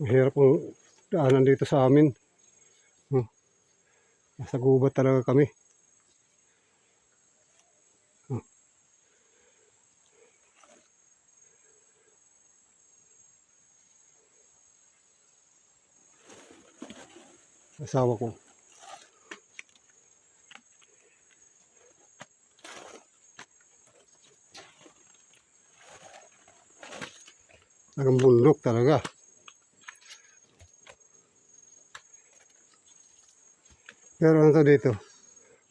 Mahirap ang daanan dito sa amin. Nasa gubat talaga kami. Asawa ko. Talagang bundok talaga. Pero ano to dito?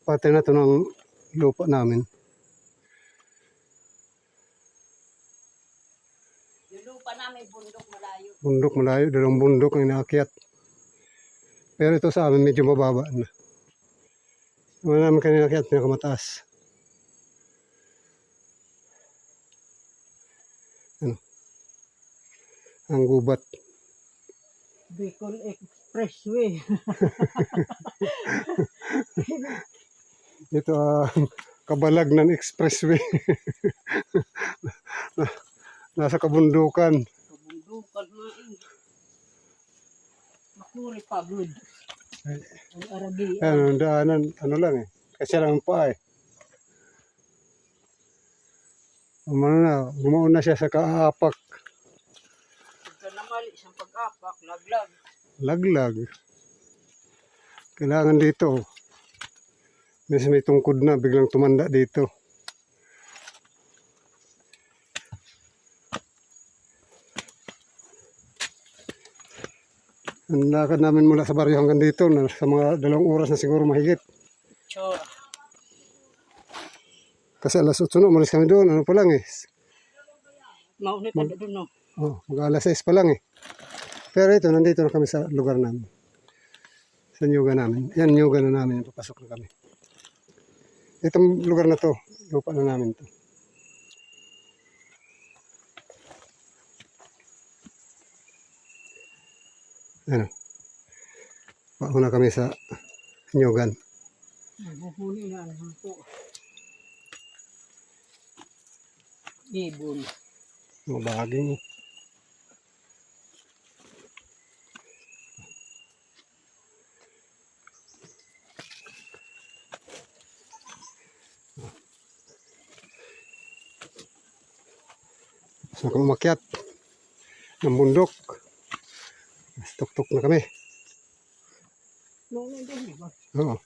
Pati na to ng lupa namin. Yung lupa namin, bundok malayo. Bundok malayo, dalawang bundok ang inaakyat. Pero ito sa amin medyo mababa na. Wala namin kanina akyat, pinakamataas. Ano? Ang gubat. Bicol Expressway. Ito Kabalagnan Expressway. Nasa kabundukan. Kabundukan na eh. Makuri pagod. Ang Arabi. Ang daanan, ano lang eh. Kasi lang pa eh. Gumaon na siya sa kaapak. Pagka namali sa pag-apak, laglag. Laglag. Kailangan dito. May tungkod na, biglang tumanda dito. Ang lakad namin mula sa baryo hanggang dito, sa mga 2 oras na siguro mahigit. Sure. Kasi alas 8 na, umalis kami doon. Ano pa lang eh. Maunit na doon no. Mag-alas 6 pa lang eh. Pero ito, nandito na kami sa lugar namin. Sa nyuga namin. Yan, nyuga na namin. Papasok na kami. Itong lugar na to, lupa na namin to. Ano? Pauna kami sa nyugan. Nahuhuli na ang po. Ibon. Mga baging. So kung umakyat ng bundok, tuk-tuk na kami. Noon din, di ba? Oo.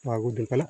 Pagod din pala.